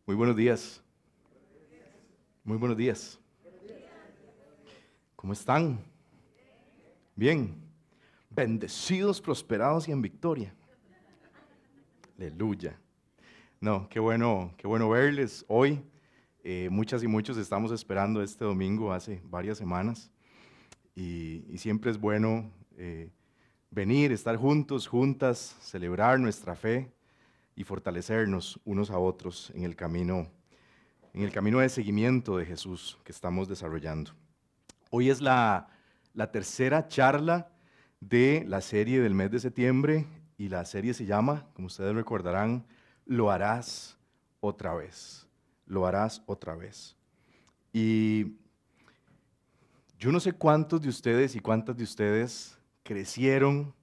Muy buenos días. Muy buenos días. ¿Cómo están? Bien. Bendecidos, prosperados y en victoria. Aleluya. No, qué bueno verles hoy. Muchas y muchos estamos esperando este domingo hace varias semanas y siempre es bueno venir, estar juntos, juntas, celebrar nuestra fe y fortalecernos unos a otros en el camino de seguimiento de Jesús que estamos desarrollando. Hoy es la tercera charla de la serie del mes de septiembre y la serie se llama, como ustedes recordarán, Lo harás otra vez. Lo harás otra vez. Y yo no sé cuántos de ustedes y cuántas de ustedes crecieron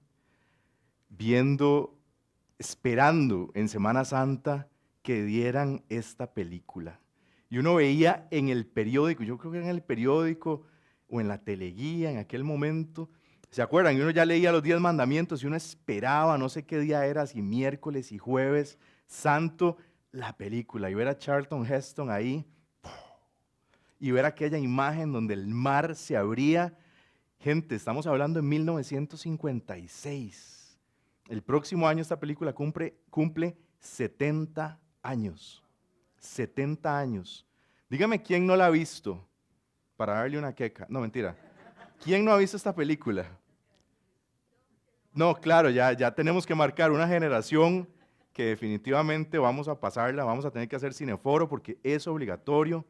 viendo, esperando en Semana Santa que dieran esta película. Y uno veía en el periódico, yo creo que en el periódico o en la teleguía en aquel momento, ¿se acuerdan? Y uno ya leía los 10 mandamientos y uno esperaba, no sé qué día era, si miércoles y jueves, santo, la película. Y ver a Charlton Heston ahí y ver aquella imagen donde el mar se abría. Gente, estamos hablando de 1956. El próximo año esta película cumple 70 años. 70 años. Dígame quién no la ha visto para darle una queca. No, mentira. ¿Quién no ha visto esta película? No, claro, ya tenemos que marcar una generación que definitivamente vamos a pasarla, vamos a tener que hacer cineforo porque es obligatorio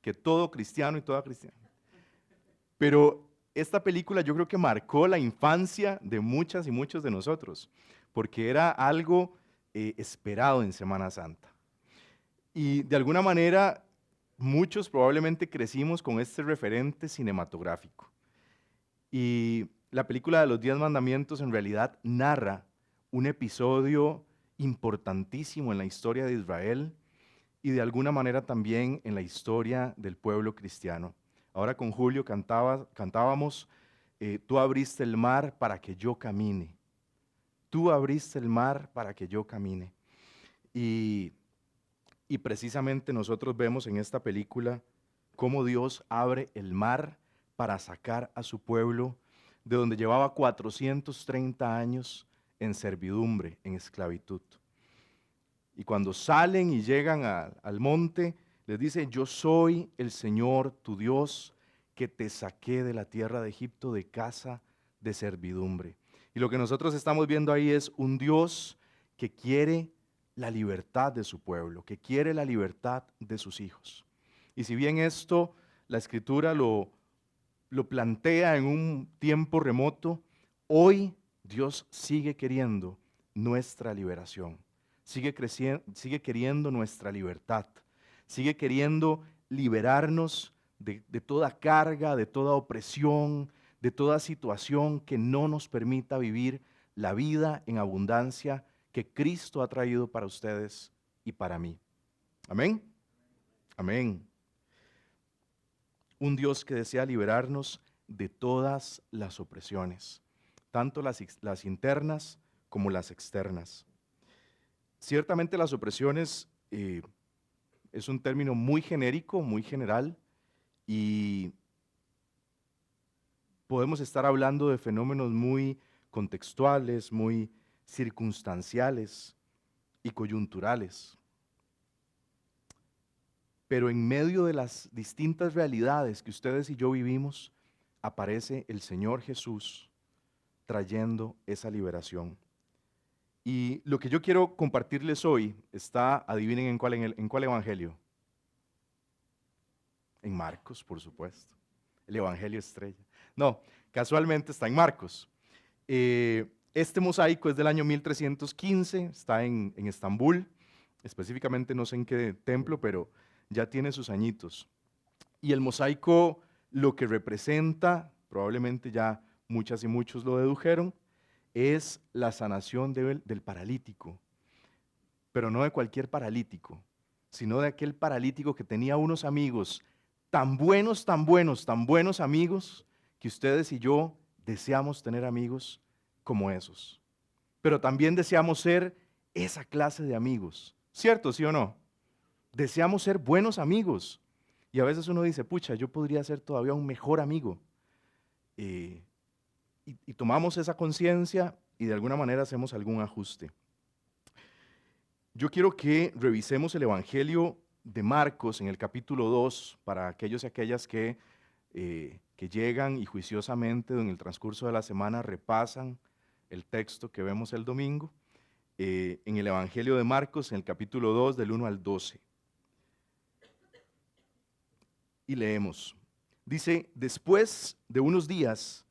que todo cristiano y toda cristiana. Pero esta película yo creo que marcó la infancia de muchas y muchos de nosotros, porque era algo esperado en Semana Santa. Y de alguna manera, muchos probablemente crecimos con este referente cinematográfico. Y la película de los 10 mandamientos en realidad narra un episodio importantísimo en la historia de Israel y de alguna manera también en la historia del pueblo cristiano. Ahora con Julio cantábamos, tú abriste el mar para que yo camine. Tú abriste el mar para que yo camine. Y, y precisamente nosotros vemos en esta película cómo Dios abre el mar para sacar a su pueblo de donde llevaba 430 años en servidumbre, en esclavitud. Y cuando salen y llegan al monte, les dice, yo soy el Señor tu Dios que te saqué de la tierra de Egipto de casa de servidumbre. Y lo que nosotros estamos viendo ahí es un Dios que quiere la libertad de su pueblo, que quiere la libertad de sus hijos. Y si bien esto, la escritura lo plantea en un tiempo remoto, hoy Dios sigue queriendo nuestra liberación, sigue queriendo nuestra libertad, sigue queriendo liberarnos de toda carga, de toda opresión, de toda situación que no nos permita vivir la vida en abundancia que Cristo ha traído para ustedes y para mí. Amén. Amén. Un Dios que desea liberarnos de todas las opresiones, tanto las internas como las externas. Ciertamente las opresiones es un término muy genérico, muy general, y podemos estar hablando de fenómenos muy contextuales, muy circunstanciales y coyunturales. Pero en medio de las distintas realidades que ustedes y yo vivimos, aparece el Señor Jesús trayendo esa liberación. Y lo que yo quiero compartirles hoy está, adivinen en cuál evangelio. En Marcos, por supuesto. El evangelio estrella. No, casualmente está en Marcos. Este mosaico es del año 1315, está en Estambul, específicamente no sé en qué templo, pero ya tiene sus añitos. Y el mosaico lo que representa, probablemente ya muchas y muchos lo dedujeron, es la sanación del paralítico, pero no de cualquier paralítico, sino de aquel paralítico que tenía unos amigos tan buenos, tan buenos, tan buenos amigos, que ustedes y yo deseamos tener amigos como esos. Pero también deseamos ser esa clase de amigos, ¿cierto, sí o no? Deseamos ser buenos amigos. Y a veces uno dice, pucha, yo podría ser todavía un mejor amigo. Y tomamos esa conciencia y de alguna manera hacemos algún ajuste. Yo quiero que revisemos el Evangelio de Marcos en el capítulo 2 para aquellos y aquellas que llegan y juiciosamente en el transcurso de la semana repasan el texto que vemos el domingo. En el Evangelio de Marcos, en el capítulo 2, del 1 al 12. Y leemos. Dice, después de unos días,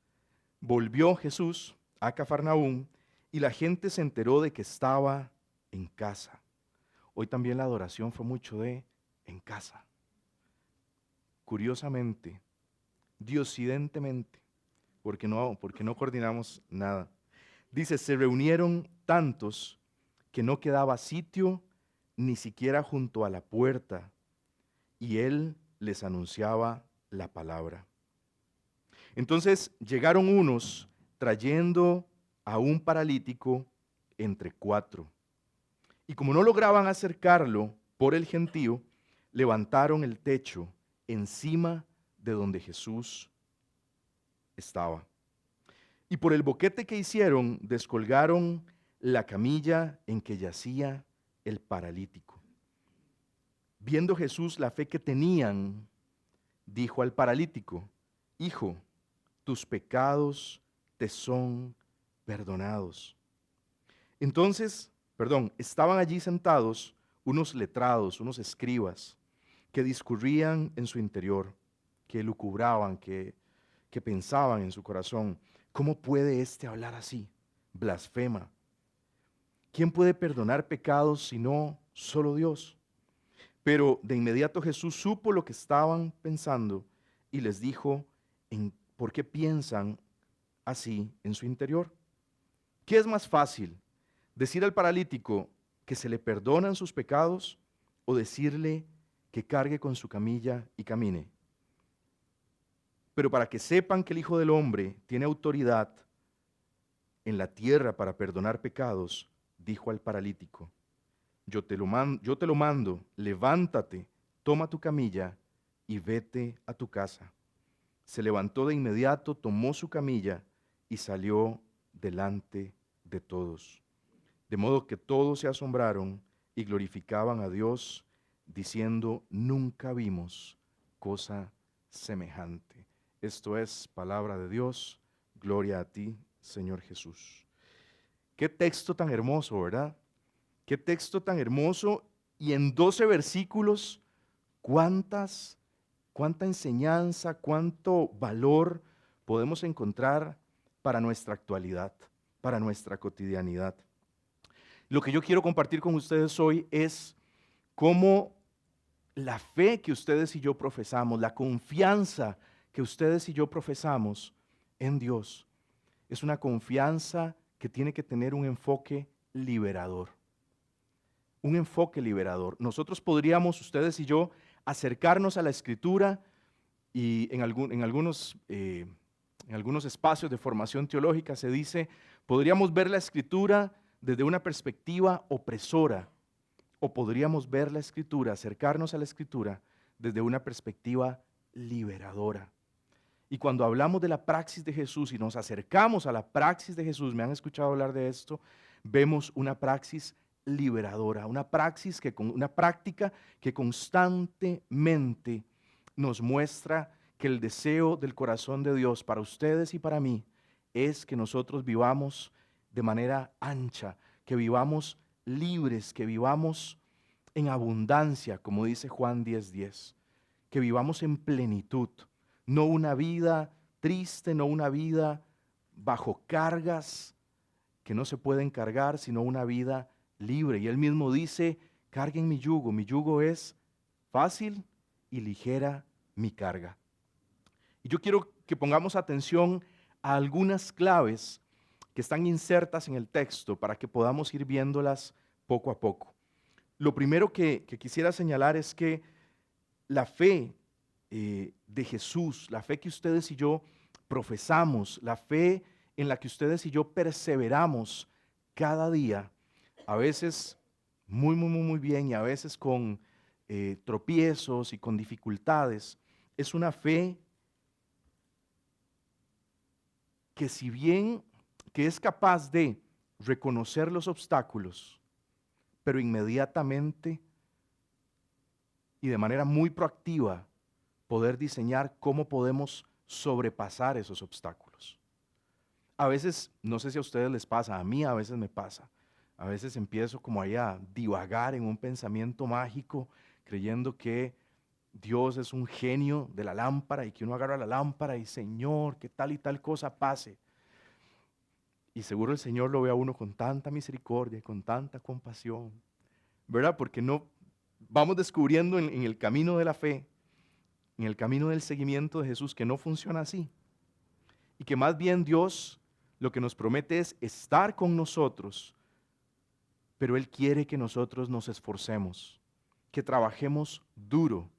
volvió Jesús a Cafarnaúm y la gente se enteró de que estaba en casa. Hoy también la adoración fue mucho de en casa. Curiosamente, diosidentemente, porque no coordinamos nada. Dice, se reunieron tantos que no quedaba sitio ni siquiera junto a la puerta, y él les anunciaba la palabra. Entonces llegaron unos trayendo a un paralítico entre 4. Y como no lograban acercarlo por el gentío, levantaron el techo encima de donde Jesús estaba. Y por el boquete que hicieron, descolgaron la camilla en que yacía el paralítico. Viendo Jesús la fe que tenían, dijo al paralítico, hijo, tus pecados te son perdonados. Entonces, estaban allí sentados unos letrados, unos escribas, que discurrían en su interior, que lucubraban, que pensaban en su corazón, ¿cómo puede éste hablar así? Blasfema. ¿Quién puede perdonar pecados sino solo Dios? Pero de inmediato Jesús supo lo que estaban pensando y les dijo, ¿por qué piensan así en su interior? ¿Qué es más fácil? ¿Decir al paralítico que se le perdonan sus pecados o decirle que cargue con su camilla y camine? Pero para que sepan que el Hijo del Hombre tiene autoridad en la tierra para perdonar pecados, dijo al paralítico, yo te lo mando, levántate, toma tu camilla y vete a tu casa. Se levantó de inmediato, tomó su camilla y salió delante de todos. De modo que todos se asombraron y glorificaban a Dios, diciendo, nunca vimos cosa semejante. Esto es palabra de Dios. Gloria a ti, Señor Jesús. Qué texto tan hermoso, ¿verdad? Qué texto tan hermoso. Y en 12 versículos, cuánta enseñanza, cuánto valor podemos encontrar para nuestra actualidad, para nuestra cotidianidad. Lo que yo quiero compartir con ustedes hoy es cómo la fe que ustedes y yo profesamos, la confianza que ustedes y yo profesamos en Dios, es una confianza que tiene que tener un enfoque liberador. Un enfoque liberador. Nosotros podríamos, ustedes y yo, acercarnos a la Escritura y en algunos espacios de formación teológica se dice, podríamos ver la Escritura desde una perspectiva opresora, o podríamos ver la Escritura, acercarnos a la Escritura desde una perspectiva liberadora. Y cuando hablamos de la praxis de Jesús y nos acercamos a la praxis de Jesús, me han escuchado hablar de esto, vemos una praxis liberadora, una práctica que constantemente nos muestra que el deseo del corazón de Dios para ustedes y para mí es que nosotros vivamos de manera ancha, que vivamos libres, que vivamos en abundancia, como dice Juan 10:10, que vivamos en plenitud, no una vida triste, no una vida bajo cargas que no se pueden cargar, sino una vida libre. Y él mismo dice, carguen mi yugo es fácil y ligera mi carga. Y yo quiero que pongamos atención a algunas claves que están insertas en el texto para que podamos ir viéndolas poco a poco. Lo primero que quisiera señalar es que la fe de Jesús, la fe que ustedes y yo profesamos, la fe en la que ustedes y yo perseveramos cada día, a veces muy bien y a veces con tropiezos y con dificultades. Es una fe que si bien que es capaz de reconocer los obstáculos, pero inmediatamente y de manera muy proactiva poder diseñar cómo podemos sobrepasar esos obstáculos. A veces, no sé si a ustedes les pasa, a mí a veces me pasa. A veces empiezo como ahí a divagar en un pensamiento mágico, creyendo que Dios es un genio de la lámpara y que uno agarra la lámpara y Señor, que tal y tal cosa pase. Y seguro el Señor lo ve a uno con tanta misericordia, con tanta compasión, ¿verdad? Porque no vamos descubriendo en el camino de la fe, en el camino del seguimiento de Jesús, que no funciona así. Y que más bien Dios lo que nos promete es estar con nosotros, pero Él quiere que nosotros nos esforcemos, que trabajemos duro.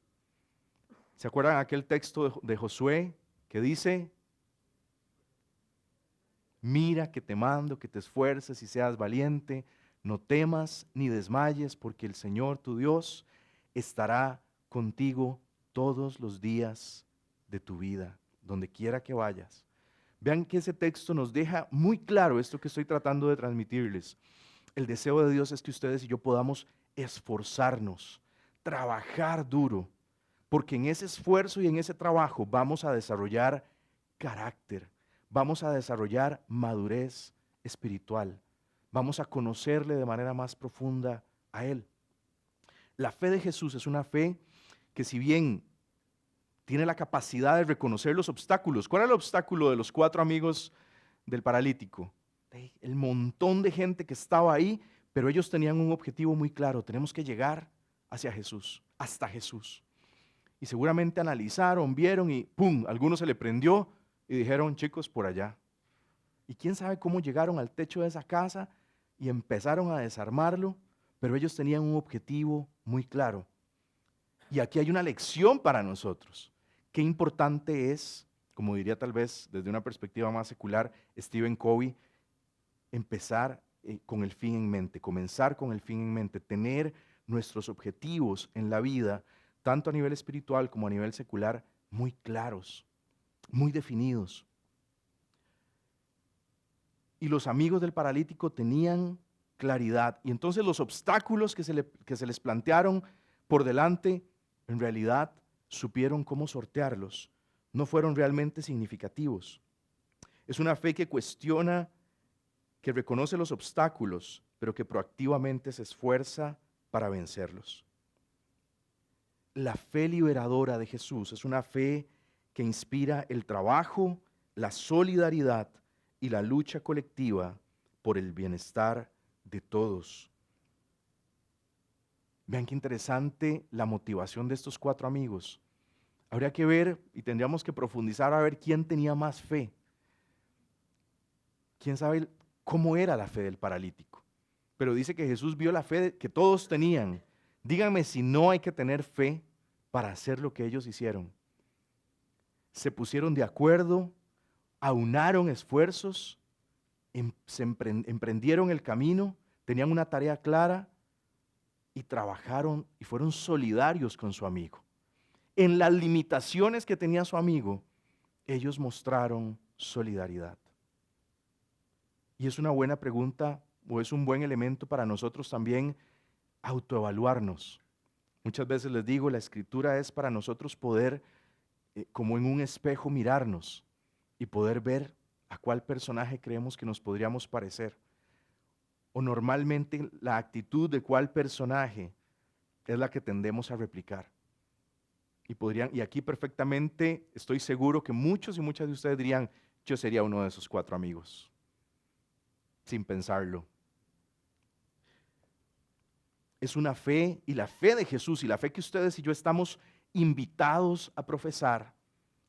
¿Se acuerdan aquel texto de Josué que dice: mira que te mando, que te esfuerces y seas valiente, no temas ni desmayes, porque el Señor tu Dios estará contigo todos los días de tu vida, donde quiera que vayas? Vean que ese texto nos deja muy claro esto que estoy tratando de transmitirles. El deseo de Dios es que ustedes y yo podamos esforzarnos, trabajar duro, porque en ese esfuerzo y en ese trabajo vamos a desarrollar carácter, vamos a desarrollar madurez espiritual, vamos a conocerle de manera más profunda a Él. La fe de Jesús es una fe que, si bien tiene la capacidad de reconocer los obstáculos. ¿Cuál era el obstáculo de los 4 amigos del paralítico? El montón de gente que estaba ahí, pero ellos tenían un objetivo muy claro: tenemos que llegar hacia Jesús, hasta Jesús. Y seguramente analizaron, vieron y ¡pum! Algunos se le prendió y dijeron: chicos, por allá. Y quién sabe cómo llegaron al techo de esa casa y empezaron a desarmarlo, pero ellos tenían un objetivo muy claro. Y aquí hay una lección para nosotros. Qué importante es, como diría tal vez desde una perspectiva más secular Stephen Covey, empezar con el fin en mente, comenzar con el fin en mente, tener nuestros objetivos en la vida, tanto a nivel espiritual como a nivel secular, muy claros, muy definidos. Y los amigos del paralítico tenían claridad. Y entonces los obstáculos que se les plantearon por delante, en realidad supieron cómo sortearlos. No fueron realmente significativos. Es una fe que cuestiona, que reconoce los obstáculos, pero que proactivamente se esfuerza para vencerlos. La fe liberadora de Jesús es una fe que inspira el trabajo, la solidaridad y la lucha colectiva por el bienestar de todos. Vean qué interesante la motivación de estos 4 amigos. Habría que ver y tendríamos que profundizar a ver quién tenía más fe. ¿Quién sabe cómo era la fe del paralítico? Pero dice que Jesús vio la fe que todos tenían. Díganme si no hay que tener fe para hacer lo que ellos hicieron. Se pusieron de acuerdo, aunaron esfuerzos, emprendieron el camino, tenían una tarea clara y trabajaron y fueron solidarios con su amigo. En las limitaciones que tenía su amigo, ellos mostraron solidaridad. Y es una buena pregunta, o es un buen elemento para nosotros también autoevaluarnos. Muchas veces les digo, la escritura es para nosotros poder, como en un espejo, mirarnos y poder ver a cuál personaje creemos que nos podríamos parecer. O normalmente la actitud de cuál personaje es la que tendemos a replicar. Y aquí perfectamente estoy seguro que muchos y muchas de ustedes dirían: yo sería uno de esos 4 amigos, sin pensarlo. Es una fe, y la fe de Jesús y la fe que ustedes y yo estamos invitados a profesar,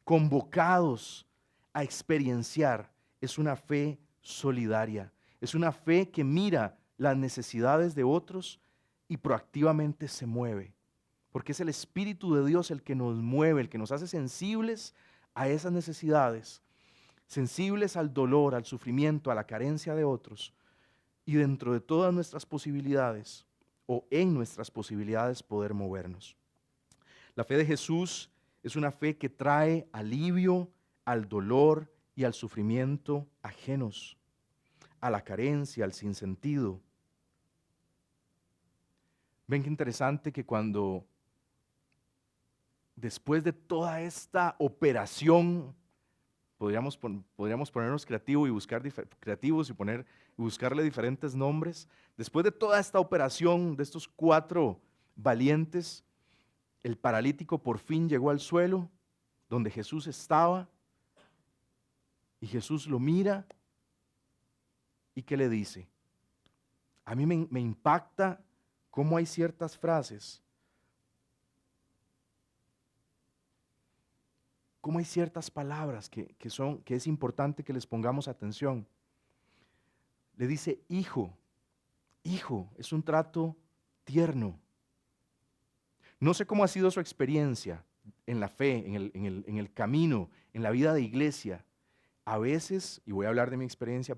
convocados a experienciar, es una fe solidaria. Es una fe que mira las necesidades de otros y proactivamente se mueve. Porque es el Espíritu de Dios el que nos mueve, el que nos hace sensibles a esas necesidades, sensibles al dolor, al sufrimiento, a la carencia de otros. Y dentro de todas nuestras posibilidades, o en nuestras posibilidades poder movernos. La fe de Jesús es una fe que trae alivio al dolor y al sufrimiento ajenos, a la carencia, al sinsentido. Ven qué interesante que cuando después de toda esta operación, podríamos ponernos creativos y buscarle diferentes nombres. Después de toda esta operación de estos 4 valientes, el paralítico por fin llegó al suelo donde Jesús estaba y Jesús lo mira y ¿qué le dice? A mí me impacta cómo hay ciertas frases, cómo hay ciertas palabras que es importante que les pongamos atención. Le dice hijo, hijo, es un trato tierno. No sé cómo ha sido su experiencia en la fe, en el camino, en la vida de iglesia. A veces, y voy a hablar de mi experiencia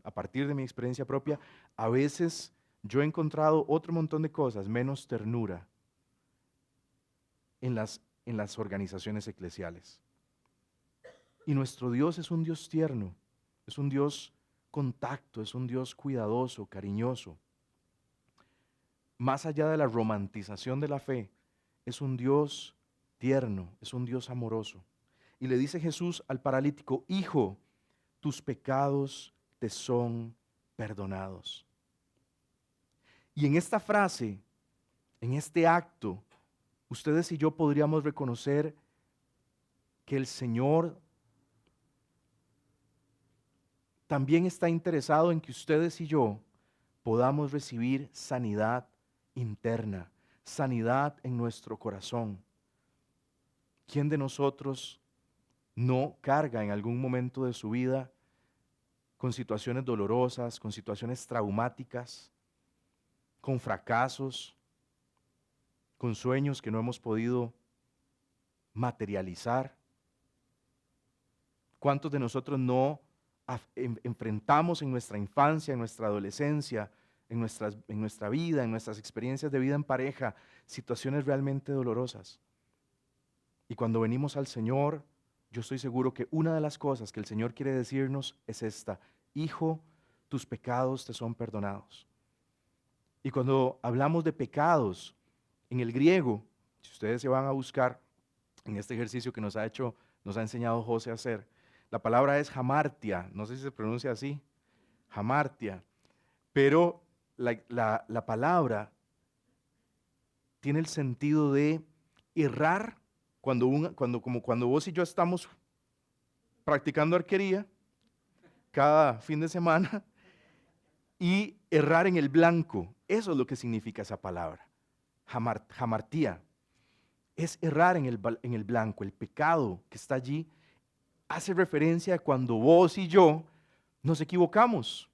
a partir de mi experiencia propia, a veces yo he encontrado otro montón de cosas, menos ternura en las organizaciones eclesiales. Y nuestro Dios es un Dios tierno, es un Dios con tacto, es un Dios cuidadoso, cariñoso. Más allá de la romantización de la fe, es un Dios tierno, es un Dios amoroso. Y le dice Jesús al paralítico, hijo, tus pecados te son perdonados. Y en esta frase, en este acto, ustedes y yo podríamos reconocer que el Señor también está interesado en que ustedes y yo podamos recibir sanidad interna, sanidad en nuestro corazón. ¿Quién de nosotros no carga en algún momento de su vida con situaciones dolorosas, con situaciones traumáticas, con fracasos, con sueños que no hemos podido materializar? ¿Cuántos de nosotros no enfrentamos en nuestra infancia, en nuestra adolescencia, en nuestra vida, en nuestras experiencias de vida en pareja, situaciones realmente dolorosas? Y cuando venimos al Señor, yo estoy seguro que una de las cosas que el Señor quiere decirnos es esta: hijo, tus pecados te son perdonados. Y cuando hablamos de pecados, en el griego, si ustedes se van a buscar en este ejercicio que nos ha enseñado José a hacer, la palabra es hamartia, no sé si se pronuncia así, hamartia, pero la palabra tiene el sentido de errar cuando vos y yo estamos practicando arquería cada fin de semana y errar en el blanco. Eso es lo que significa esa palabra, hamartía. Es errar en el blanco. El pecado que está allí hace referencia a cuando vos y yo nos equivocamos,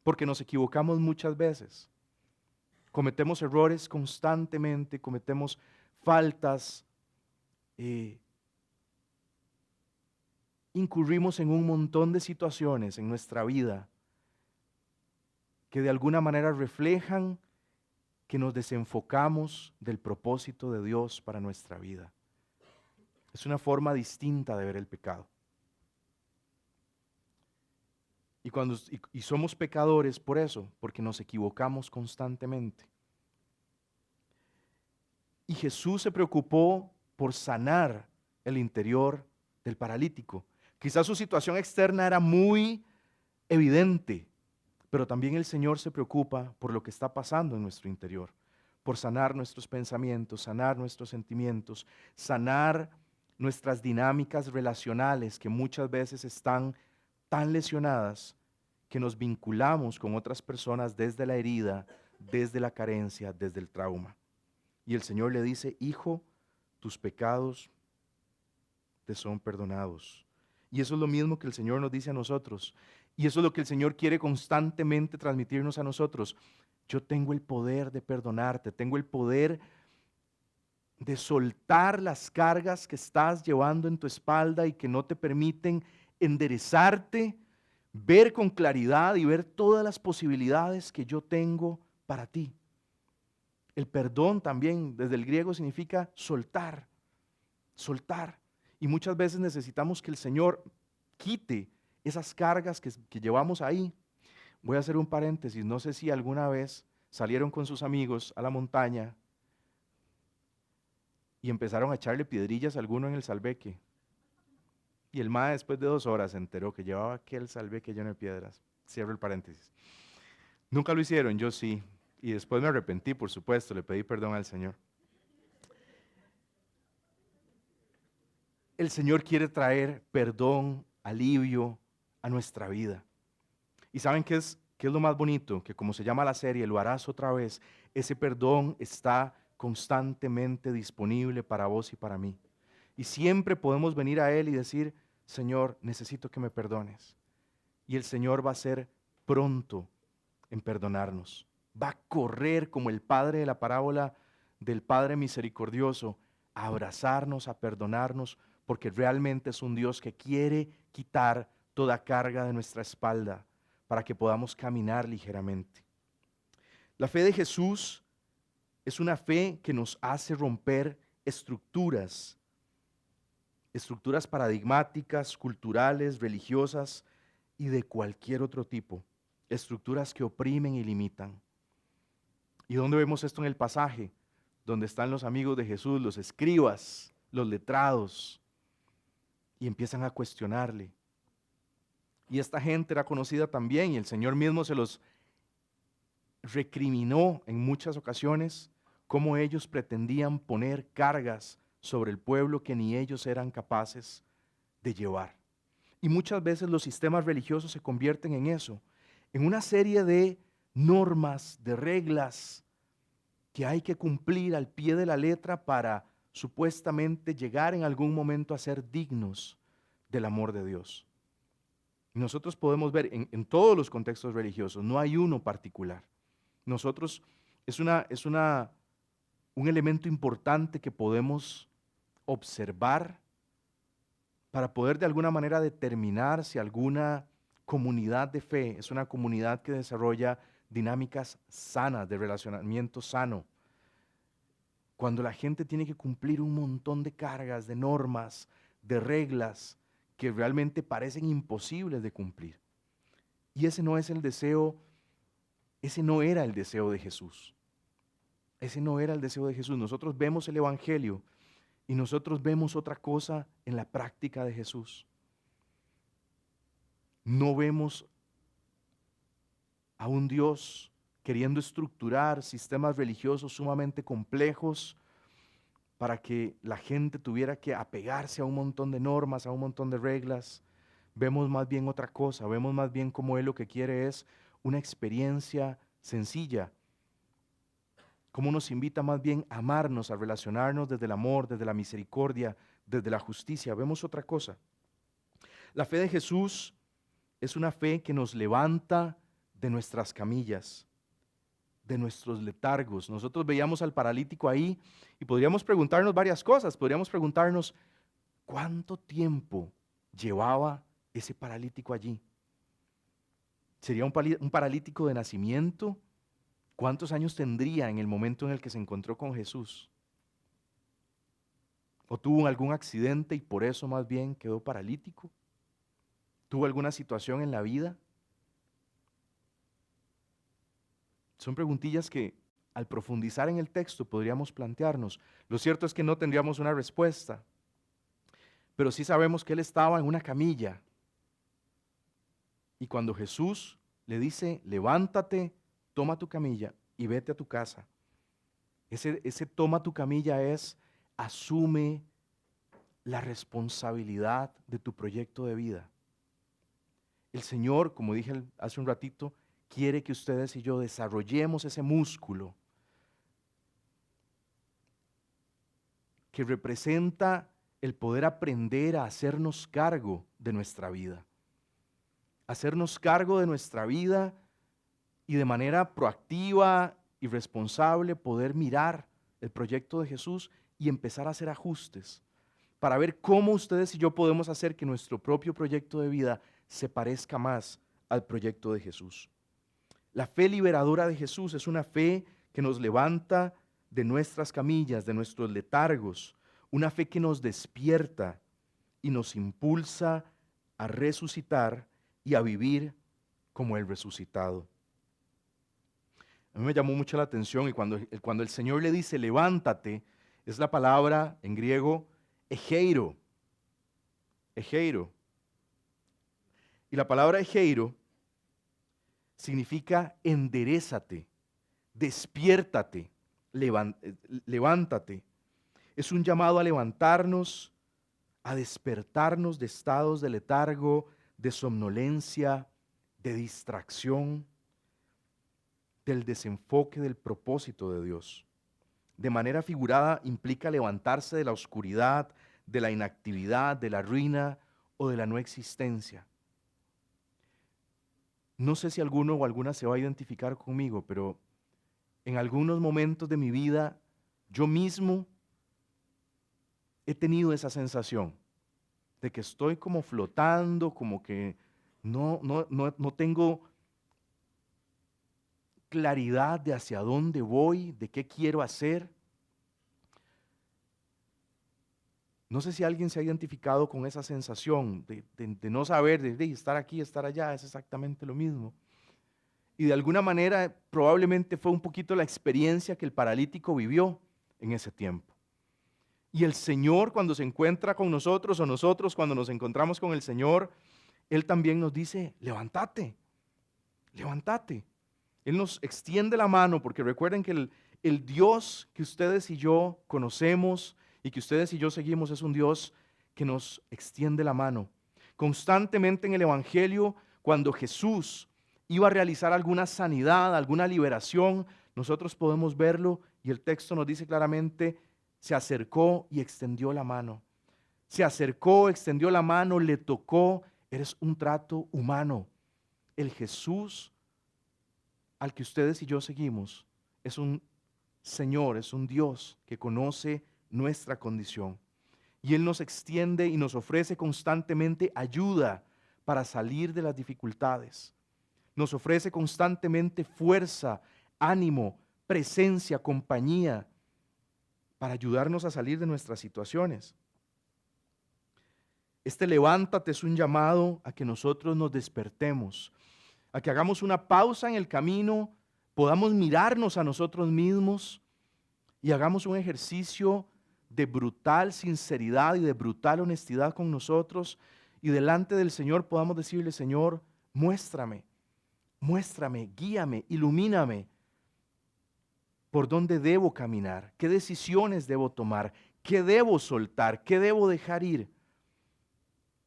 porque nos equivocamos muchas veces. Cometemos errores constantemente, cometemos faltas, incurrimos en un montón de situaciones en nuestra vida que de alguna manera reflejan que nos desenfocamos del propósito de Dios para nuestra vida. Es una forma distinta de ver el pecado. Y somos pecadores por eso, porque nos equivocamos constantemente. Y Jesús se preocupó por sanar el interior del paralítico. Quizás su situación externa era muy evidente, pero también el Señor se preocupa por lo que está pasando en nuestro interior, por sanar nuestros pensamientos, sanar nuestros sentimientos, sanar nuestras dinámicas relacionales que muchas veces están tan lesionadas que nos vinculamos con otras personas desde la herida, desde la carencia, desde el trauma. Y el Señor le dice, hijo, tus pecados te son perdonados. Y eso es lo mismo que el Señor nos dice a nosotros. Y eso es lo que el Señor quiere constantemente transmitirnos a nosotros. Yo tengo el poder de perdonarte, tengo el poder de soltar las cargas que estás llevando en tu espalda y que no te permiten enderezarte, ver con claridad y ver todas las posibilidades que yo tengo para ti. El perdón también, desde el griego, significa soltar, soltar. Y muchas veces necesitamos que el Señor quite esas cargas que llevamos ahí. Voy a hacer un paréntesis, no sé si alguna vez salieron con sus amigos a la montaña y empezaron a echarle piedrillas a alguno en el salveque. Y el mae después de 2 horas se enteró que llevaba aquel salveque lleno de piedras. Cierro el paréntesis. Nunca lo hicieron, yo sí. Y después me arrepentí, por supuesto, le pedí perdón al Señor. El Señor quiere traer perdón, alivio a nuestra vida. ¿Y saben qué es lo más bonito? Que como se llama la serie, lo harás otra vez. Ese perdón está constantemente disponible para vos y para mí. Y siempre podemos venir a Él y decir, Señor, necesito que me perdones. Y el Señor va a ser pronto en perdonarnos. Va a correr como el Padre de la parábola del Padre misericordioso, a abrazarnos, a perdonarnos, porque realmente es un Dios que quiere quitar toda carga de nuestra espalda para que podamos caminar ligeramente. La fe de Jesús es una fe que nos hace romper estructuras paradigmáticas, culturales, religiosas y de cualquier otro tipo, estructuras que oprimen y limitan. ¿Y dónde vemos esto en el pasaje? Donde están los amigos de Jesús, los escribas, los letrados, y empiezan a cuestionarle. Y esta gente era conocida también, y el Señor mismo se los recriminó en muchas ocasiones, cómo ellos pretendían poner cargas sobre el pueblo que ni ellos eran capaces de llevar. Y muchas veces los sistemas religiosos se convierten en eso, en una serie de normas, de reglas que hay que cumplir al pie de la letra para supuestamente llegar en algún momento a ser dignos del amor de Dios. Y nosotros podemos ver en todos los contextos religiosos, no hay uno particular. Nosotros, un elemento importante que podemos observar para poder de alguna manera determinar si alguna comunidad de fe es una comunidad que desarrolla dinámicas sanas, de relacionamiento sano. Cuando la gente tiene que cumplir un montón de cargas, de normas, de reglas que realmente parecen imposibles de cumplir. Y ese no es el deseo, ese no era el deseo de Jesús. Ese no era el deseo de Jesús. Nosotros vemos el Evangelio y nosotros vemos otra cosa en la práctica de Jesús. No vemos a un Dios queriendo estructurar sistemas religiosos sumamente complejos para que la gente tuviera que apegarse a un montón de normas, a un montón de reglas. Vemos más bien otra cosa, vemos más bien como Él lo que quiere es una experiencia sencilla, como nos invita más bien a amarnos, a relacionarnos desde el amor, desde la misericordia, desde la justicia. Vemos otra cosa. La fe de Jesús es una fe que nos levanta de nuestras camillas, de nuestros letargos. Nosotros veíamos al paralítico ahí y podríamos preguntarnos varias cosas. Podríamos preguntarnos, ¿cuánto tiempo llevaba ese paralítico allí? ¿Sería un paralítico de nacimiento? ¿Cuántos años tendría en el momento en el que se encontró con Jesús? ¿O tuvo algún accidente y por eso más bien quedó paralítico? ¿Tuvo alguna situación en la vida? Son preguntillas que al profundizar en el texto podríamos plantearnos. Lo cierto es que no tendríamos una respuesta, pero sí sabemos que él estaba en una camilla. Y cuando Jesús le dice, levántate, toma tu camilla y vete a tu casa. Ese toma tu camilla es, asume la responsabilidad de tu proyecto de vida. El Señor, como dije hace un ratito, quiere que ustedes y yo desarrollemos ese músculo que representa el poder aprender a hacernos cargo de nuestra vida. Hacernos cargo de nuestra vida y de manera proactiva y responsable poder mirar el proyecto de Jesús y empezar a hacer ajustes para ver cómo ustedes y yo podemos hacer que nuestro propio proyecto de vida se parezca más al proyecto de Jesús. La fe liberadora de Jesús es una fe que nos levanta de nuestras camillas, de nuestros letargos, una fe que nos despierta y nos impulsa a resucitar y a vivir como el resucitado. A mí me llamó mucho la atención y cuando el Señor le dice levántate, es la palabra en griego egeiro. Egeiro. Y la palabra egeiro significa enderézate, despiértate, levántate. Es un llamado a levantarnos, a despertarnos de estados de letargo, de somnolencia, de distracción, del desenfoque del propósito de Dios. De manera figurada implica levantarse de la oscuridad, de la inactividad, de la ruina o de la no existencia. No sé si alguno o alguna se va a identificar conmigo, pero en algunos momentos de mi vida yo mismo he tenido esa sensación de que estoy como flotando, como que no tengo claridad de hacia dónde voy, de qué quiero hacer. No sé si alguien se ha identificado con esa sensación de no saber, de estar aquí, estar allá, es exactamente lo mismo. Y de alguna manera probablemente fue un poquito la experiencia que el paralítico vivió en ese tiempo. Y el Señor cuando se encuentra con nosotros o nosotros cuando nos encontramos con el Señor, Él también nos dice, levántate, levántate. Él nos extiende la mano porque recuerden que el Dios que ustedes y yo conocemos y que ustedes y yo seguimos es un Dios que nos extiende la mano. Constantemente en el Evangelio, cuando Jesús iba a realizar alguna sanidad, alguna liberación, nosotros podemos verlo y el texto nos dice claramente, se acercó y extendió la mano. Se acercó, extendió la mano, le tocó. Eres un trato humano. El Jesús al que ustedes y yo seguimos es un Señor, es un Dios que conoce nuestra condición. Y Él nos extiende y nos ofrece constantemente ayuda para salir de las dificultades. Nos ofrece constantemente fuerza, ánimo, presencia, compañía para ayudarnos a salir de nuestras situaciones. Este levántate es un llamado a que nosotros nos despertemos, a que hagamos una pausa en el camino, podamos mirarnos a nosotros mismos y hagamos un ejercicio de brutal sinceridad y de brutal honestidad con nosotros y delante del Señor podamos decirle, Señor, muéstrame, guíame, ilumíname por dónde debo caminar, qué decisiones debo tomar, qué debo soltar, qué debo dejar ir,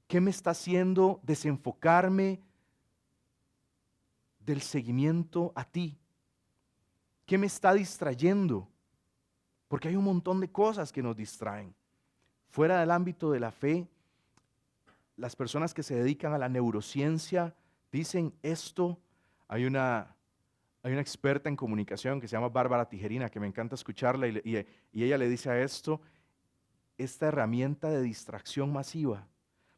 qué me está haciendo desenfocarme del seguimiento a ti, qué me está distrayendo, porque hay un montón de cosas que nos distraen. Fuera del ámbito de la fe, las personas que se dedican a la neurociencia dicen esto. Hay una experta en comunicación que se llama Bárbara Tijerina, que me encanta escucharla, y ella le dice a esto, esta herramienta de distracción masiva,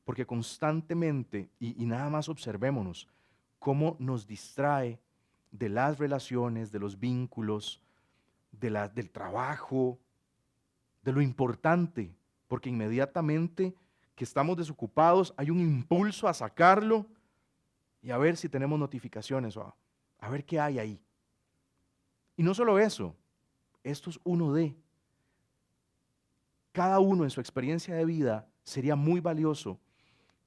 porque constantemente, y nada más observémonos, cómo nos distrae de las relaciones, de los vínculos, del trabajo, de lo importante, porque inmediatamente que estamos desocupados hay un impulso a sacarlo y a ver si tenemos notificaciones o a ver qué hay ahí. Y no solo eso, esto es uno de. Cada uno en su experiencia de vida sería muy valioso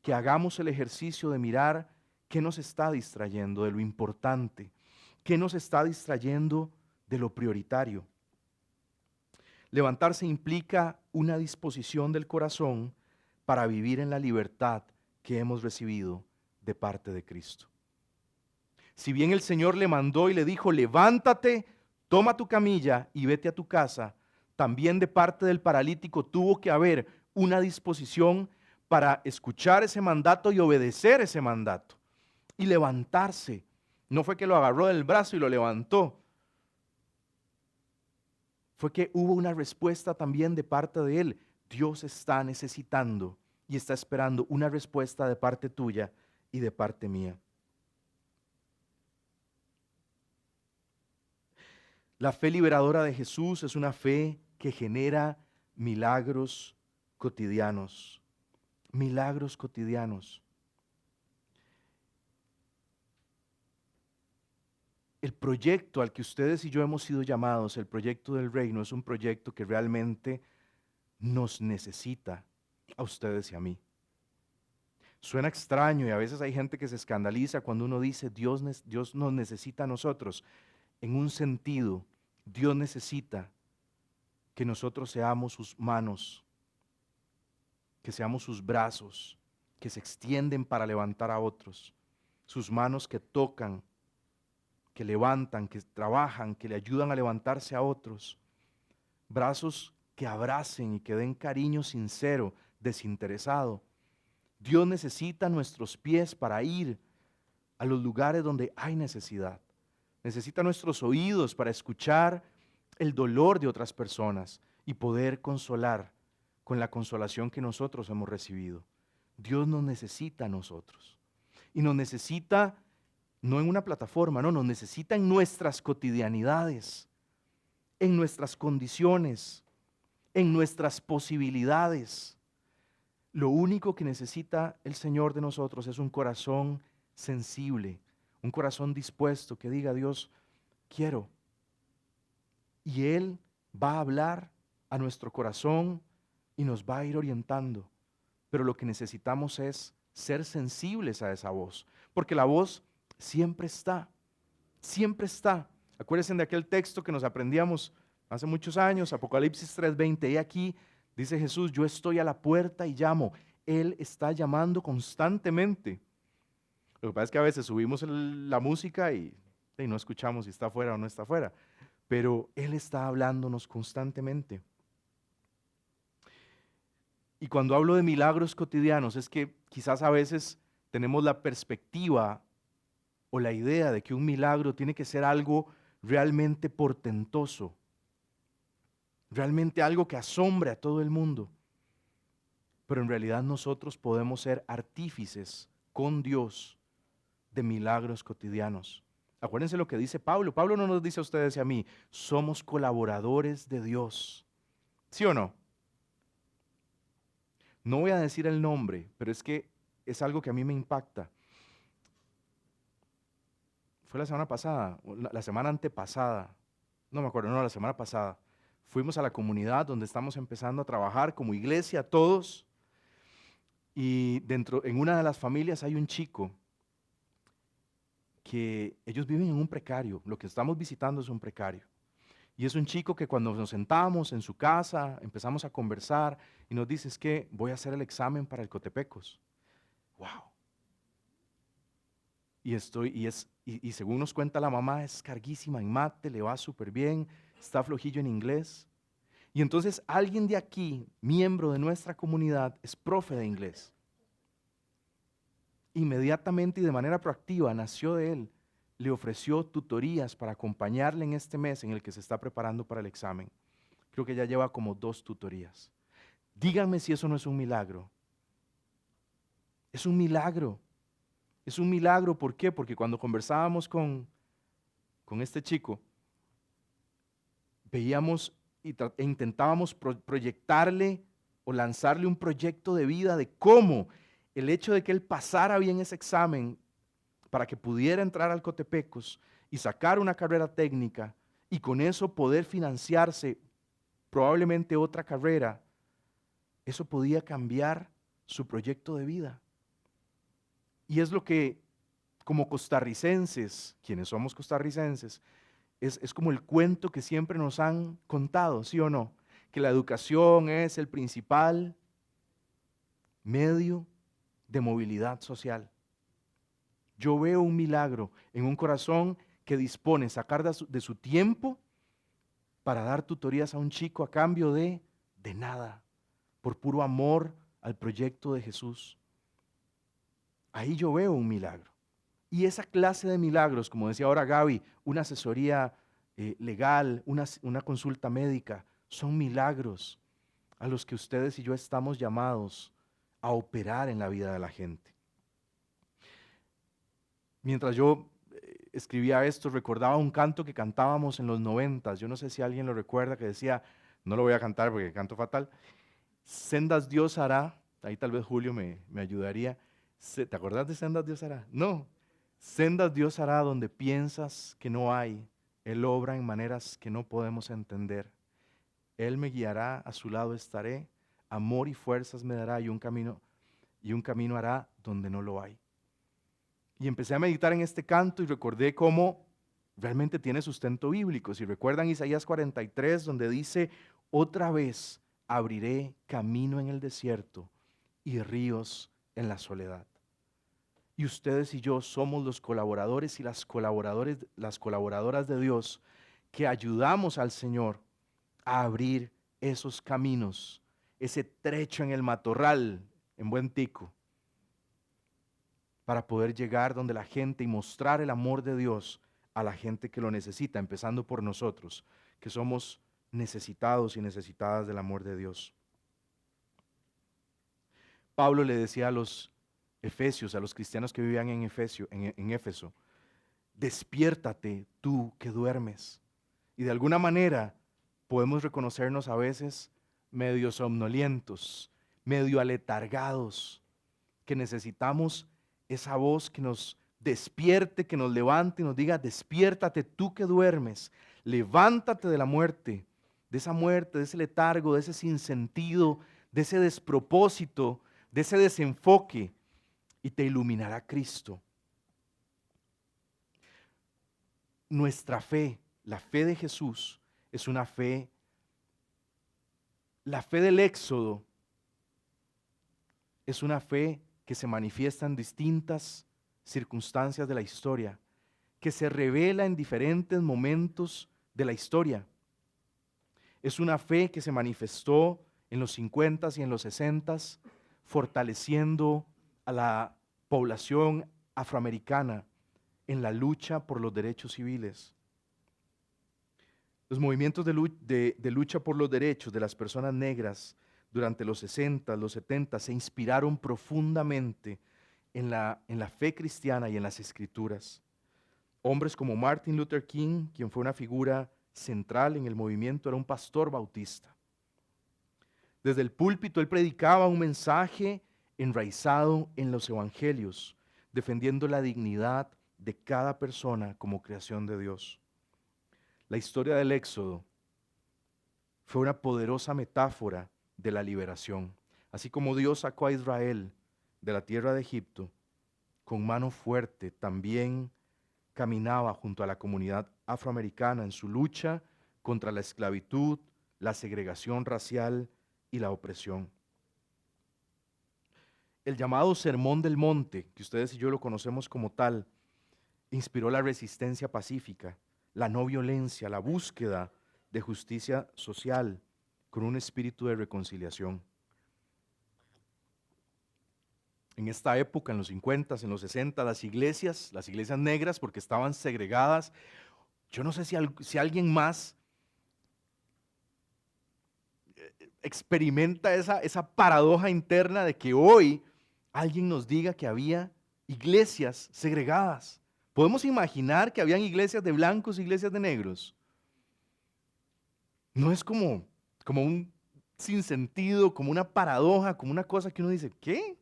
que hagamos el ejercicio de mirar qué nos está distrayendo de lo importante, qué nos está distrayendo de lo prioritario. Levantarse implica una disposición del corazón para vivir en la libertad que hemos recibido de parte de Cristo. Si bien el Señor le mandó y le dijo, levántate, toma tu camilla y vete a tu casa, también de parte del paralítico tuvo que haber una disposición para escuchar ese mandato y obedecer ese mandato y levantarse. No fue que lo agarró del brazo y lo levantó. Fue que hubo una respuesta también de parte de él. Dios está necesitando y está esperando una respuesta de parte tuya y de parte mía. La fe liberadora de Jesús es una fe que genera milagros cotidianos. Milagros cotidianos. El proyecto al que ustedes y yo hemos sido llamados, el proyecto del reino, es un proyecto que realmente nos necesita a ustedes y a mí. Suena extraño y a veces hay gente que se escandaliza cuando uno dice Dios nos necesita a nosotros. En un sentido, Dios necesita que nosotros seamos sus manos, que seamos sus brazos, que se extienden para levantar a otros, sus manos que tocan, que levantan, que trabajan, que le ayudan a levantarse a otros, brazos que abracen y que den cariño sincero, desinteresado. Dios necesita nuestros pies para ir a los lugares donde hay necesidad. Necesita nuestros oídos para escuchar el dolor de otras personas y poder consolar con la consolación que nosotros hemos recibido. Dios nos necesita a nosotros. Y nos necesita no en una plataforma, no, nos necesita en nuestras cotidianidades, en nuestras condiciones, en nuestras posibilidades. Lo único que necesita el Señor de nosotros es un corazón sensible, un corazón dispuesto que diga: Dios, quiero. Y Él va a hablar a nuestro corazón y nos va a ir orientando. Pero lo que necesitamos es ser sensibles a esa voz, porque la voz siempre está, siempre está. Acuérdense de aquel texto que nos aprendíamos hace muchos años, Apocalipsis 3:20, y aquí dice Jesús: yo estoy a la puerta y llamo. Él está llamando constantemente. Lo que pasa es que a veces subimos la música y no escuchamos si está afuera o no está afuera, pero Él está hablándonos constantemente. Y cuando hablo de milagros cotidianos es que quizás a veces tenemos la perspectiva o la idea de que un milagro tiene que ser algo realmente portentoso, realmente algo que asombre a todo el mundo. Pero en realidad nosotros podemos ser artífices con Dios de milagros cotidianos. Acuérdense lo que dice Pablo. Pablo no nos dice a ustedes y a mí: somos colaboradores de Dios. ¿Sí o no? No voy a decir el nombre, pero es que es algo que a mí me impacta. Fue la semana pasada, o la semana antepasada, no me acuerdo, no, la semana pasada. Fuimos a la comunidad donde estamos empezando a trabajar como iglesia todos, y en una de las familias hay un chico que ellos viven en un precario. Lo que estamos visitando es un precario. Y es un chico que cuando nos sentamos en su casa, empezamos a conversar y nos dice: es que voy a hacer el examen para el Cotepecos. ¡Wow! Y según nos cuenta la mamá, es carguísima en mate, le va súper bien, está flojillo en inglés. Y entonces alguien de aquí, miembro de nuestra comunidad, es profe de inglés. Inmediatamente y de manera proactiva nació de él. Le ofreció tutorías para acompañarle en este mes en el que se está preparando para el examen. Creo que ya lleva como 2 tutorías. Díganme si eso no es un milagro. Es un milagro. Es un milagro, ¿por qué? Porque cuando conversábamos con este chico, veíamos e intentábamos proyectarle o lanzarle un proyecto de vida de cómo el hecho de que él pasara bien ese examen para que pudiera entrar al Cotepecos y sacar una carrera técnica y con eso poder financiarse probablemente otra carrera, eso podía cambiar su proyecto de vida. Y es lo que, como costarricenses, quienes somos costarricenses, es como el cuento que siempre nos han contado, ¿sí o no? Que la educación es el principal medio de movilidad social. Yo veo un milagro en un corazón que dispone sacar de su tiempo para dar tutorías a un chico a cambio de nada, por puro amor al proyecto de Jesús. Ahí yo veo un milagro. Y esa clase de milagros, como decía ahora Gaby, una asesoría legal, una consulta médica, son milagros a los que ustedes y yo estamos llamados a operar en la vida de la gente. Mientras yo escribía esto, recordaba un canto que cantábamos en los 90. Yo no sé si alguien lo recuerda, que decía, no lo voy a cantar porque canto fatal, sendas Dios hará, ahí tal vez Julio me ayudaría. ¿Te acordás de sendas Dios hará? No, sendas Dios hará donde piensas que no hay, Él obra en maneras que no podemos entender. Él me guiará, a su lado estaré, amor y fuerzas me dará y un camino hará donde no lo hay. Y empecé a meditar en este canto y recordé cómo realmente tiene sustento bíblico. Si recuerdan Isaías 43, donde dice, otra vez abriré camino en el desierto y ríos en la soledad. Y ustedes y yo somos los colaboradores y las colaboradoras de Dios que ayudamos al Señor a abrir esos caminos, ese trecho en el matorral, en Buen Tico, para poder llegar donde la gente y mostrar el amor de Dios a la gente que lo necesita, empezando por nosotros, que somos necesitados y necesitadas del amor de Dios. Pablo le decía a los efesios, a los cristianos que vivían en Éfeso, despiértate tú que duermes. Y de alguna manera podemos reconocernos a veces medio somnolientos, medio aletargados, que necesitamos esa voz que nos despierte, que nos levante y nos diga, despiértate tú que duermes, levántate de la muerte, de esa muerte, de ese letargo, de ese sinsentido, de ese despropósito, de ese desenfoque, y te iluminará Cristo. Nuestra fe, la fe de Jesús, es una fe, la fe del Éxodo, es una fe que se manifiesta en distintas circunstancias de la historia, que se revela en diferentes momentos de la historia. Es una fe que se manifestó en los 50s y en los 60s, fortaleciendo a la población afroamericana en la lucha por los derechos civiles. Los movimientos de lucha por los derechos de las personas negras durante los 60, los 70 se inspiraron profundamente en la fe cristiana y en las escrituras. Hombres como Martin Luther King, quien fue una figura central en el movimiento, era un pastor bautista. Desde el púlpito él predicaba un mensaje enraizado en los evangelios, defendiendo la dignidad de cada persona como creación de Dios. La historia del Éxodo fue una poderosa metáfora de la liberación. Así como Dios sacó a Israel de la tierra de Egipto, con mano fuerte también caminaba junto a la comunidad afroamericana en su lucha contra la esclavitud, la segregación racial y la opresión. El llamado Sermón del Monte, que ustedes y yo lo conocemos como tal, inspiró la resistencia pacífica, la no violencia, la búsqueda de justicia social con un espíritu de reconciliación. En esta época, en los 50s, en los 60, las iglesias negras, porque estaban segregadas, yo no sé si alguien más experimenta esa paradoja interna de que hoy alguien nos diga que había iglesias segregadas. ¿Podemos imaginar que habían iglesias de blancos e iglesias de negros? No es como un sinsentido, como una paradoja, como una cosa que uno dice, ¿qué?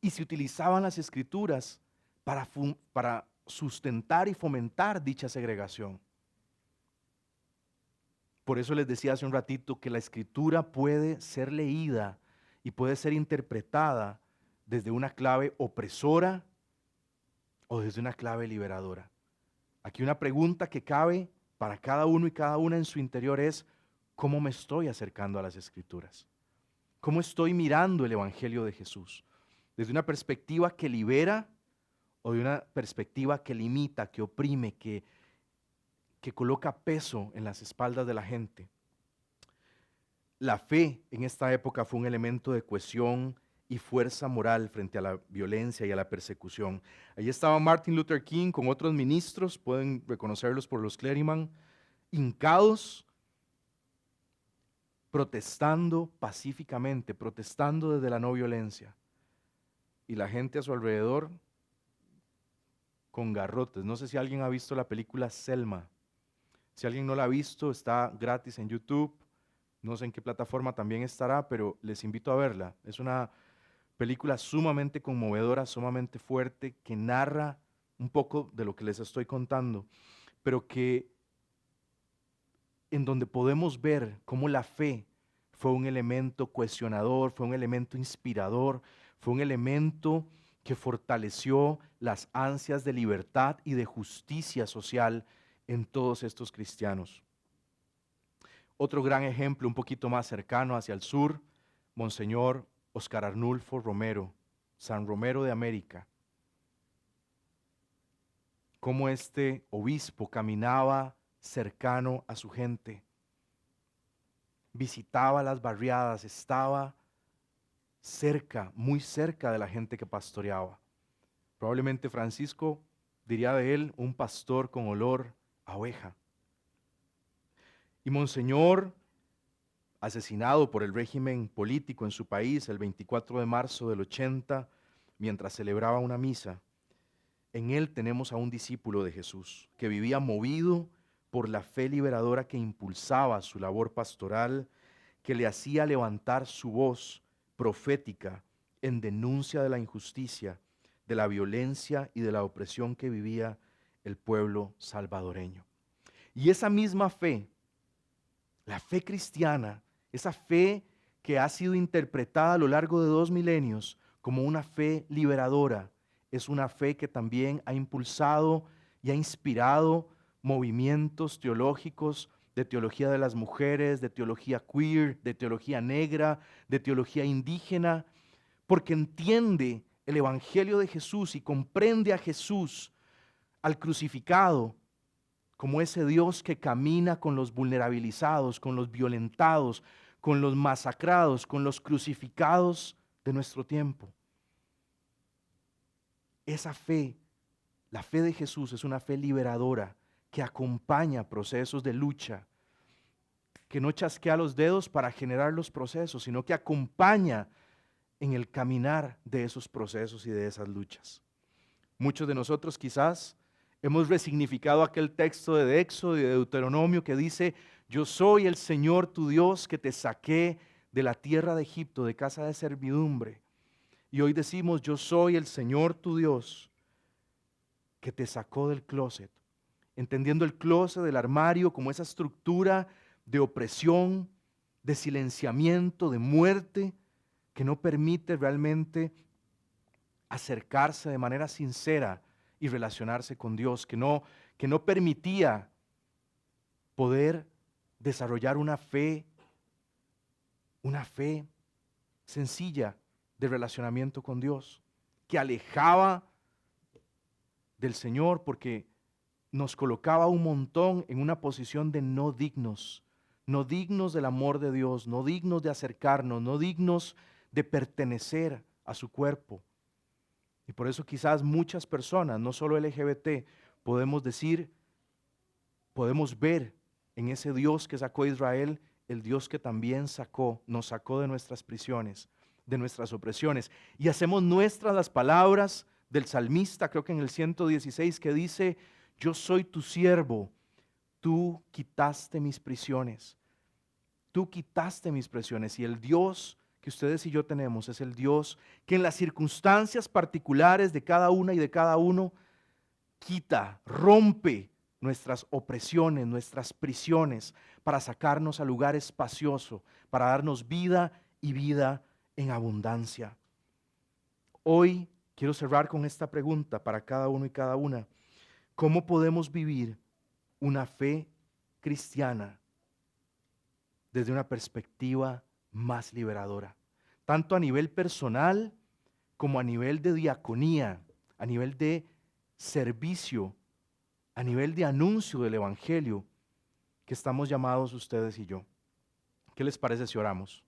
Y se utilizaban las escrituras para sustentar y fomentar dicha segregación. Por eso les decía hace un ratito que la escritura puede ser leída y puede ser interpretada desde una clave opresora o desde una clave liberadora. Aquí una pregunta que cabe para cada uno y cada una en su interior es, ¿cómo me estoy acercando a las escrituras? ¿Cómo estoy mirando el Evangelio de Jesús? ¿Desde una perspectiva que libera o de una perspectiva que limita, que oprime, que coloca peso en las espaldas de la gente? La fe en esta época fue un elemento de cohesión y fuerza moral frente a la violencia y a la persecución. Allí estaba Martin Luther King con otros ministros, pueden reconocerlos por los clériman, hincados, protestando pacíficamente, protestando desde la no violencia. Y la gente a su alrededor con garrotes. No sé si alguien ha visto la película Selma. Si alguien no la ha visto, está gratis en YouTube. No sé en qué plataforma también estará, pero les invito a verla. Es una película sumamente conmovedora, sumamente fuerte, que narra un poco de lo que les estoy contando, pero que en donde podemos ver cómo la fe fue un elemento cuestionador, fue un elemento inspirador, fue un elemento que fortaleció las ansias de libertad y de justicia social en todos estos cristianos. Otro gran ejemplo, un poquito más cercano hacia el sur, Monseñor Óscar Arnulfo Romero, San Romero de América. Cómo este obispo caminaba cercano a su gente, visitaba las barriadas, estaba cerca, muy cerca de la gente que pastoreaba. Probablemente Francisco diría de él un pastor con olor a oveja. Y Monseñor, asesinado por el régimen político en su país el 24 de marzo del 80, mientras celebraba una misa, en él tenemos a un discípulo de Jesús que vivía movido por la fe liberadora que impulsaba su labor pastoral, que le hacía levantar su voz profética en denuncia de la injusticia, de la violencia y de la opresión que vivía el pueblo salvadoreño. Y esa misma fe, la fe cristiana, esa fe que ha sido interpretada a lo largo de 2 milenios como una fe liberadora, es una fe que también ha impulsado y ha inspirado movimientos teológicos de teología de las mujeres, de teología queer, de teología negra, de teología indígena, porque entiende el Evangelio de Jesús y comprende a Jesús, al crucificado, como ese Dios que camina con los vulnerabilizados, con los violentados, con los masacrados, con los crucificados de nuestro tiempo. Esa fe, la fe de Jesús, es una fe liberadora que acompaña procesos de lucha, que no chasquea los dedos para generar los procesos, sino que acompaña en el caminar de esos procesos y de esas luchas. Muchos de nosotros quizás hemos resignificado aquel texto de Éxodo y de Deuteronomio que dice: yo soy el Señor tu Dios que te saqué de la tierra de Egipto, de casa de servidumbre. Y hoy decimos: yo soy el Señor tu Dios que te sacó del closet, entendiendo el closet del armario como esa estructura de opresión, de silenciamiento, de muerte, que no permite realmente acercarse de manera sincera y relacionarse con Dios, que no permitía poder desarrollar una fe sencilla de relacionamiento con Dios, que alejaba del Señor porque nos colocaba un montón en una posición de no dignos del amor de Dios, no dignos de acercarnos, no dignos de pertenecer a su cuerpo. Y por eso quizás muchas personas, no solo LGBT, podemos ver en ese Dios que sacó a Israel, el Dios que también nos sacó de nuestras prisiones, de nuestras opresiones. Y hacemos nuestras las palabras del salmista, creo que en el 116, que dice: yo soy tu siervo, tú quitaste mis prisiones. Tú quitaste mis prisiones. Y el Dios que ustedes y yo tenemos es el Dios que en las circunstancias particulares de cada una y de cada uno quita, rompe nuestras opresiones, nuestras prisiones, para sacarnos al lugar espacioso, para darnos vida y vida en abundancia. Hoy quiero cerrar con esta pregunta para cada uno y cada una: ¿cómo podemos vivir una fe cristiana desde una perspectiva más liberadora? Tanto a nivel personal como a nivel de diaconía, a nivel de servicio, a nivel de anuncio del Evangelio que estamos llamados ustedes y yo. ¿Qué les parece si oramos?